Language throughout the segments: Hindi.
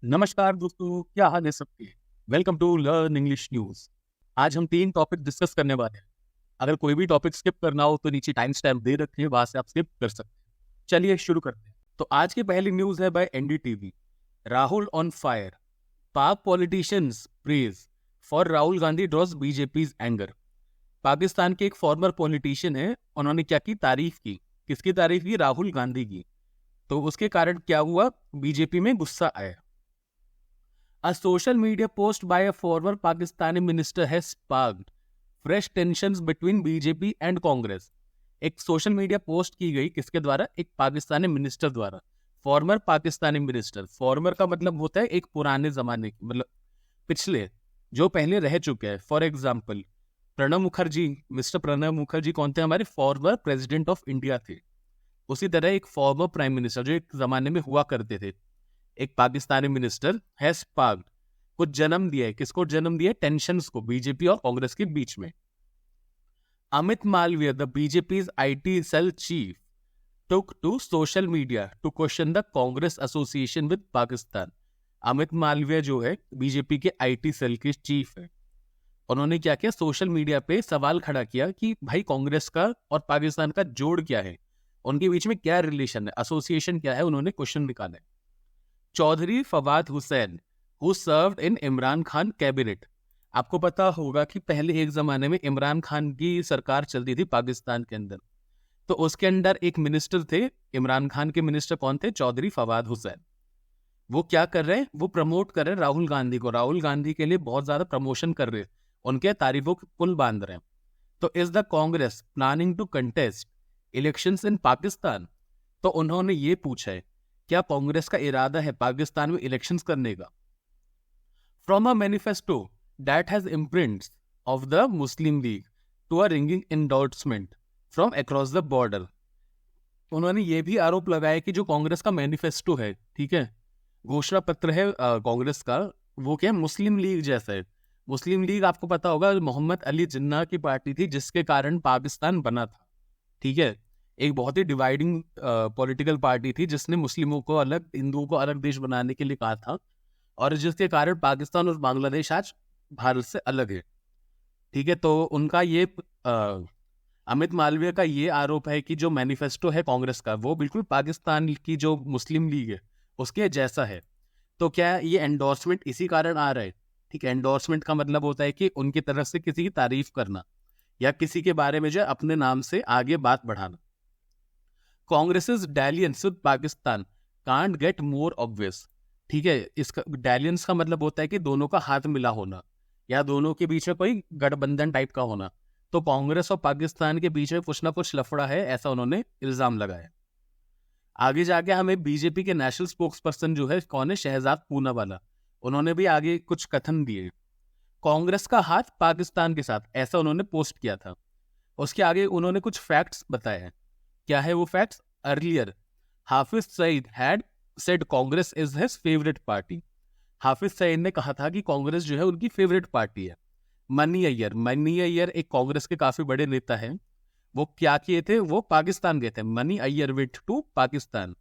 नमस्कार दोस्तों, क्या हाल है सबके। Welcome to learn English news. आज हम 3 टॉपिक डिस्कस करने वाले हैं। अगर कोई भी टॉपिक स्किप करना हो तो नीचे टाइम स्टैम्प दे रखे हैं, वहां से आप स्किप कर सकते हैं। चलिए शुरू करते हैं। तो आज की पहली न्यूज है by NDTV. Rahul on fire, Pak politicians praise for Rahul Gandhi draws BJP's anger. Pakistan के एक फॉर्मर पॉलिटिशियन है, उन्होंने क्या की तारीफ की। किसकी तारीफ की? राहुल गांधी की। तो उसके कारण क्या हुआ? बीजेपी में गुस्सा आया। A social media post by a former Pakistani minister has sparked fresh tensions between BJP and Congress. एक सोशल मीडिया पोस्ट की गई, किसके द्वारा? एक पाकिस्तानी मिनिस्टर द्वारा। फॉर्मर पाकिस्तानी मिनिस्टर, फॉर्मर का मतलब होता है एक पुराने जमाने की, मतलब पिछले, जो पहले रह चुके हैं। For example Pranab Mukherjee, mister Pranab Mukherjee कौन थे? हमारे फॉर्मर प्रेसिडेंट ऑफ इंडिया थे। उसी तरह एक फॉर्मर प्राइम मिनिस्टर जो एक जमाने में हुआ करते थे, एक पाकिस्तानी मिनिस्टर हैज स्पार्क्ड, कुछ जन्म दिया है। किसको जन्म दिया? टेंशंस को बीजेपी और कांग्रेस के बीच में। Amit Malviya, the BJP's IT cell chief, took to social media to question the Congress association with Pakistan. Amit Malviya जो है बीजेपी के आईटी सेल के चीफ है। उन्होंने क्या किया? सोशल मीडिया पे सवाल खड़ा किया कि भाई कांग्रेस का और पाकिस्तान का जोड़ क्या है, उनके बीच में क्या रिलेशन है, एसोसिएशन क्या है, उन्होंने क्वेश्चन निकाला है। Chaudhry Fawad Hussain who served in Imran Khan cabinet. आपको पता होगा कि पहले एक जमाने में इमरान खान की सरकार चलती थी पाकिस्तान के अंदर, तो उसके अंदर एक मिनिस्टर थे। इमरान खान के मिनिस्टर कौन थे? चौधरी फवाद हुसैन। वो क्या कर रहे हैं? वो प्रमोट कर रहे हैं राहुल गांधी को, राहुल गांधी के लिए बहुत ज्यादा प्रमोशन कर रहे हैं, उनके तारीफों के पुल बांध रहे हैं। तो is the Congress planning to contest elections in Pakistan? तो उन्होंने ये पूछा है, क्या कांग्रेस का इरादा है पाकिस्तान में इलेक्शंस करने का? From a manifesto that has imprints of the Muslim League to a ringing endorsement from across the border. उन्होंने ये भी आरोप लगाया कि जो कांग्रेस का मैनिफेस्टो है, ठीक है, घोषणा पत्र है कांग्रेस का, वो क्या मुस्लिम लीग जैसा है। मुस्लिम लीग आपको पता होगा मोहम्मद अली जिन्ना की पार्टी थी, जिसके कारण पाकिस्तान बना था। ठीक है, एक बहुत ही डिवाइडिंग पॉलिटिकल पार्टी थी, जिसने मुस्लिमों को अलग, हिंदुओं को अलग देश बनाने के लिए कहा था, और जिसके कारण पाकिस्तान और बांग्लादेश आज भारत से अलग है। ठीक है, तो उनका ये अमित मालवीय का ये आरोप है कि जो मैनिफेस्टो है कांग्रेस का, वो बिल्कुल पाकिस्तान की जो मुस्लिम लीग है उसके जैसा है। तो क्या ये एंडोर्समेंट इसी कारण आ रहा है? ठीक है, एंडोर्समेंट का मतलब होता है कि उनकी तरफ से किसी की तारीफ करना या किसी के बारे में जो अपने नाम से आगे बात बढ़ाना। Congress dalliance with Pakistan can't get more obvious. ठीक है, इसका डायलियंस का मतलब होता है कि दोनों का हाथ मिला होना या दोनों के बीच में कोई गठबंधन टाइप का होना। तो कांग्रेस और पाकिस्तान के बीच में कुछ ना कुछ लफड़ा है, ऐसा उन्होंने इल्जाम लगाया। आगे जाके हमें बीजेपी के नेशनल स्पोक्स पर्सन जो है कौन है? शहजाद पूनावाला। उन्होंने भी आगे कुछ कथन दिए। कांग्रेस का हाथ पाकिस्तान के साथ, ऐसा उन्होंने पोस्ट किया था। उसके आगे उन्होंने कुछ फैक्ट्स बताए हैं। क्या है वो facts? Earlier Hafiz Saeed had said Congress is his favourite party. Hafiz Saeed ने कहा था कि कांग्रेस जो है उनकी फेवरेट पार्टी है। मनी अय्यर एक कांग्रेस के काफी बड़े नेता हैं। वो क्या किए थे? वो पाकिस्तान गए थे। Mani Aiyar went to Pakistan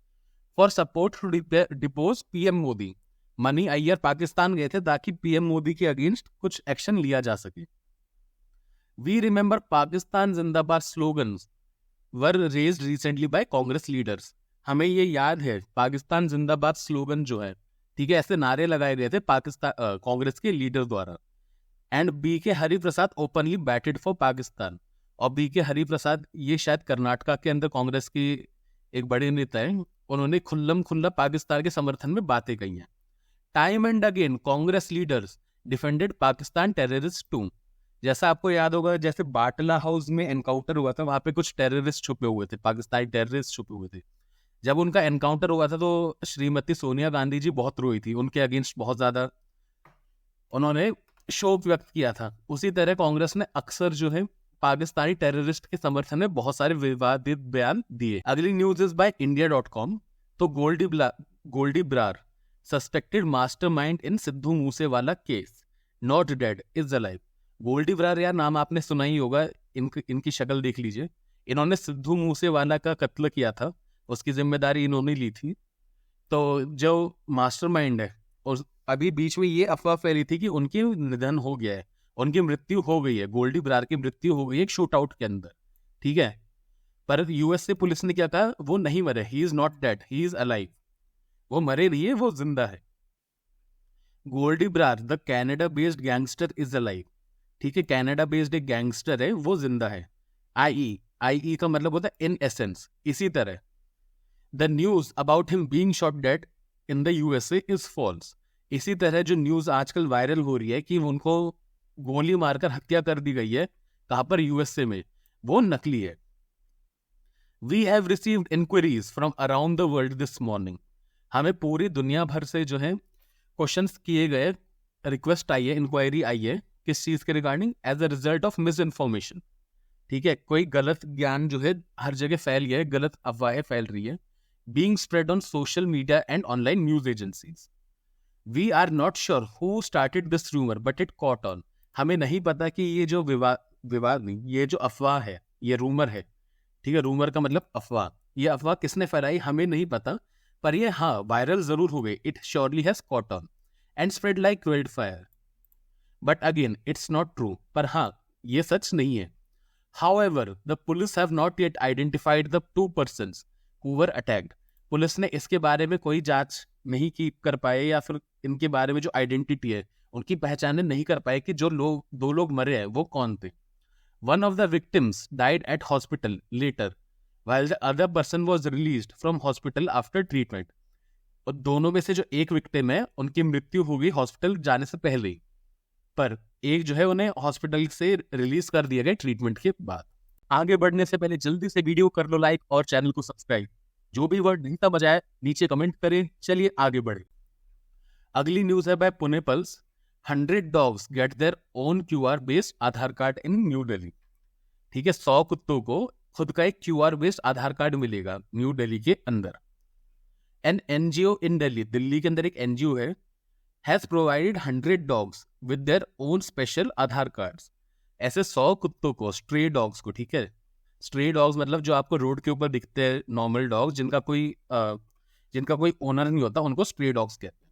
for support to depose PM Modi. Mani Aiyar Pakistan गए थे ताकि पीएम मोदी के अगेंस्ट कुछ एक्शन लिया जा सके। We remember Pakistan zindabad slogans were raised recently by Congress leaders. हमें ये याद है पाकिस्तान जिंदाबाद स्लोगन जो है, ठीक है, ऐसे नारे लगाए गए थे पाकिस्तान कांग्रेस के लीडर द्वारा। एंड बी के Hariprasad openly batted for Pakistan. और बी के हरिप्रसाद ये शायद कर्नाटका के अंदर कांग्रेस की एक बड़े नेता है, उन्होंने खुल्ला पाकिस्तान के समर्थन में बातें कही हैं। Time and again Congress leaders defended Pakistan terrorist too. जैसा आपको याद होगा, जैसे बाटला हाउस में एनकाउंटर हुआ था, वहां पे कुछ टेररिस्ट छुपे हुए थे, पाकिस्तानी टेररिस्ट छुपे हुए थे। जब उनका एनकाउंटर हुआ था तो श्रीमती सोनिया गांधी जी बहुत रोई थी, उनके अगेंस्ट बहुत ज्यादा उन्होंने शोक व्यक्त किया था। उसी तरह कांग्रेस ने अक्सर जो है पाकिस्तानी टेररिस्ट के समर्थन में बहुत सारे विवादित बयान दिए। अगली न्यूज इज बाय इंडिया.com। तो Goldy Brar suspected mastermind in Sidhu Moosewala case not dead is alive. Goldy Brar यार नाम आपने सुना ही होगा, इनकी शक्ल देख लीजिए। इन्होंने सिद्धू मूसेवाला का कत्ल किया था, उसकी जिम्मेदारी इन्होंने ली थी। तो जो मास्टरमाइंड है और अभी बीच में ये अफवाह फैली थी कि उनकी निधन हो गया है, उनकी मृत्यु हो गई है, गोल्डी ब्रार की मृत्यु हो गई है एक शूट आउट के अंदर, ठीक है। पर यूएसए पुलिस ने क्या कहा, वो नहीं मरे, he is not dead, he is alive, वो मरे नहीं है, वो जिंदा है। Goldy Brar the Canada based gangster is alive, ठीक है, कनाडा बेस्ड एक गैंगस्टर है, वो जिंदा है। आई का मतलब होता है इन एसेंस। इसी तरह the news about him being shot dead in the USA is false. इसी तरह जो न्यूज आजकल वायरल हो रही है कि उनको गोली मारकर हत्या कर दी गई है, कहां पर, यूएसए में, वो नकली है। We have received inquiries from around the world this morning. हमें पूरी दुनिया भर से जो है क्वेश्चंस किए गए, रिक्वेस्ट आई है, इंक्वायरी आई है, किस चीज के regarding, as a result of misinformation, ठीक है, कोई गलत ज्ञान जो है हर जगह फैल गया है, गलत अफवाहें फैल रही है, being spread on social media and online news agencies. We are not sure who started this rumor, but it caught on. हमें नहीं पता कि ये जो विवाद नहीं, ये जो अफवाह है, ये रूमर है, ठीक है, रूमर का मतलब अफवाह, ये अफवाह किसने फैलाई हमें नहीं पता, पर ये हाँ वायरल जरूर हो गई। It surely has caught on and spread like wild fire, but again it's not true, पर हाँ ये सच नहीं है। However, the police have not yet identified the two persons who were attacked. Police ने इसके बारे में कोई जांच नहीं की कर पाए, या फिर इनके बारे में जो आइडेंटिटी है उनकी पहचान नहीं कर पाए कि जो दो लोग मरे हैं वो कौन थे। One of the victims died at hospital later, while the other person was released from hospital after treatment. और दोनों में से जो एक विक्टिम है उनकी मृत्यु हो गई हॉस्पिटल जाने से पहले ही, पर एक जो है उन्हें हॉस्पिटल से रिलीज कर दिया गया ट्रीटमेंट के बाद। आगे बढ़ने से पहले जल्दी से वीडियो कर लो लाइक और चैनल को सब्सक्राइब। जो भी वर्ड नहीं समझ आए नीचे कमेंट करें। चलिए आगे बढ़े। अगली न्यूज है by Pune pulse. 100 dogs get their own QR based Aadhaar card in New Delhi, ठीक है, 100 कुत्तों को खुद का एक क्यूआर बेस्ड आधार कार्ड मिलेगा न्यू दिल्ली के अंदर। An NGO in Delhi, Delhi के अंदर एक एनजीओ है, has provided 100 dogs with their own special Aadhaar cards. ऐसे 100 कुत्तों को, स्ट्रे डॉग्स को, ठीक है, स्ट्रे डॉग्स मतलब जो आपको रोड के ऊपर दिखते हैं नॉर्मल डॉग्स, जिनका कोई ओनर नहीं होता, उनको स्ट्रे डॉग्स कहते हैं।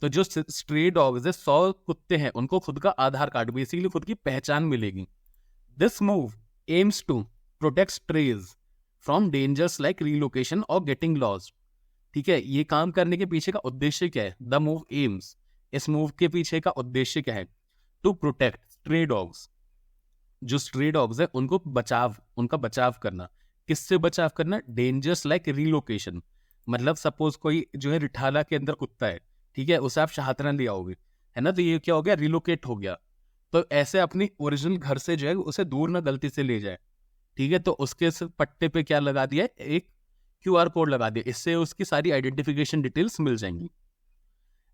तो जो स्ट्रे डॉग्स है 100 कुत्ते हैं, उनको खुद का आधार कार्ड, बेसिकली खुद की पहचान मिलेगी। This move aims to protect strays from dangers like relocation और गेटिंग लॉस्ट, ठीक है। ये काम करने के पीछे का उद्देश्य क्या है, द मूव एम्स, इस मूव के पीछे का उद्देश्य क्या है, टू प्रोटेक्ट स्ट्रे डॉग्स, जो स्ट्रे डॉग्स है उनको उनका बचाव करना। किससे बचाव करना, डेंजर्स लाइक रीलोकेशन, मतलब सपोज कोई जो है रिठाला के अंदर कुत्ता है, ठीक है, उसे आप शाहतरा ले आओगे, है ना, तो ये क्या हो गया, रिलोकेट हो गया। तो ऐसे अपनी ओरिजिनल घर से जो है उसे दूर ना गलती से ले जाए, ठीक है, तो उसके पट्टे पे क्या लगा दिया, एक क्यूआर कोड लगा दिया, इससे उसकी सारी आइडेंटिफिकेशन डिटेल्स मिल जाएंगी।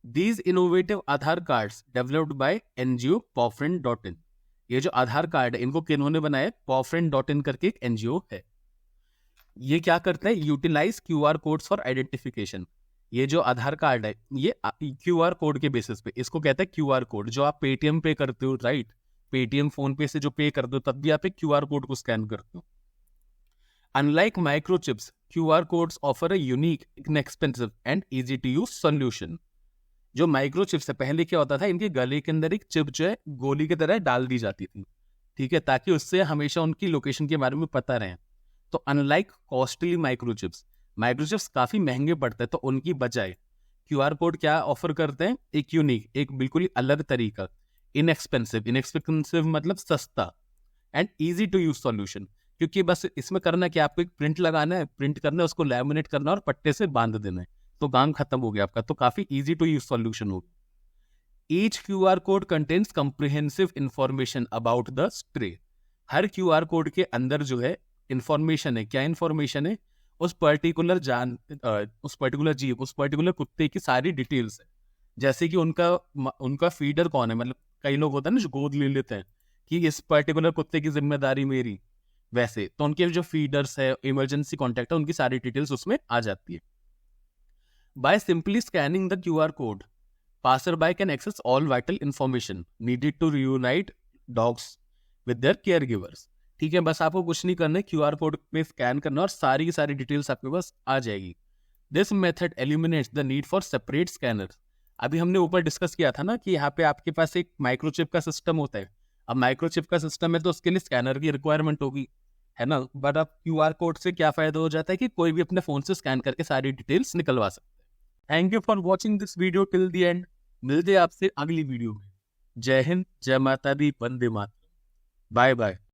These innovative Aadhaar cards developed by NGO pawfriend.in। ये जो आधार कार्ड है इनको किन्होंने बनाया, pawfriend.in करके एक एनजीओ है। ये क्या करते हैं, utilise QR codes for identification. ये जो आधार कार्ड है ये क्यूआर कोड के बेसिस पे, इसको कहते हैं क्यूआर कोड। जो आप पेटीएम पे करते हो, राइट, पेटीएम फोन पे से जो पे करते हो तब भी आप एक क्यूआर कोड को स्कैन करते हो। Unlike microchips, QR codes offer a unique, inexpensive and easy to use solution। जो माइक्रोचिप्स है, पहले क्या होता था, इनके गले के अंदर एक चिप जो है गोली की तरह डाल दी जाती थी, ठीक है, ताकि उससे हमेशा उनकी लोकेशन के बारे में पता रहे। तो अनलाइक कॉस्टली माइक्रोचिप्स काफी महंगे पड़ते हैं, तो उनकी बजाय क्यूआर कोड क्या ऑफर करते हैं, एक यूनिक, एक बिल्कुल अलग तरीका, इनएक्सपेंसिव मतलब सस्ता, and easy to use solution. क्योंकि बस इसमें करना क्या, आपको एक प्रिंट लगाना है, प्रिंट करना है, उसको लैमिनेट करना और पट्टे से बांध देना है, तो काम खत्म हो गया आपका। तो काफी इजी टू यूज सॉल्यूशन होगा। Each QR code contains comprehensive information about the stray. Her QR code के अंदर जो है इंफॉर्मेशन है, क्या इंफॉर्मेशन है, उस पर्टिकुलर जीव, उस पर्टिकुलर कुत्ते की सारी डिटेल्स है। जैसे कि उनका फीडर कौन है, मतलब कई लोग होते हैं ना जो गोद ले लेते हैं कि इस पर्टिकुलर कुत्ते की जिम्मेदारी मेरी, वैसे तो उनके जो फीडर्स है, इमरजेंसी कॉन्टैक्ट है, उनकी सारी डिटेल्स उसमें आ जाती है। By simply scanning the QR code, passerby can access all vital information needed to reunite dogs with their caregivers. ठीक है, बस आपको कुछ नहीं करना है, क्यूआर कोड पे स्कैन करना और सारी की सारी डिटेल्स आपके पास आ जाएगी। This method eliminates the need for separate scanners. अभी हमने ऊपर डिस्कस किया था ना कि यहाँ पे आपके पास एक माइक्रोचिप का सिस्टम होता है। अब माइक्रोचिप का सिस्टम है तो उसके लिए स्कैनर की रिक्वायरमेंट होगी, है ना। बट अब क्यूआर कोड से क्या फायदा हो जाता है कि कोई भी अपने फोन से स्कैन करके सारी डिटेल्स निकलवा सकता है। Thank you for watching this video till the end. मिलते हैं आपसे अगली वीडियो में। जय हिंद, जय माता दी, वंदे मातरम। Bye bye.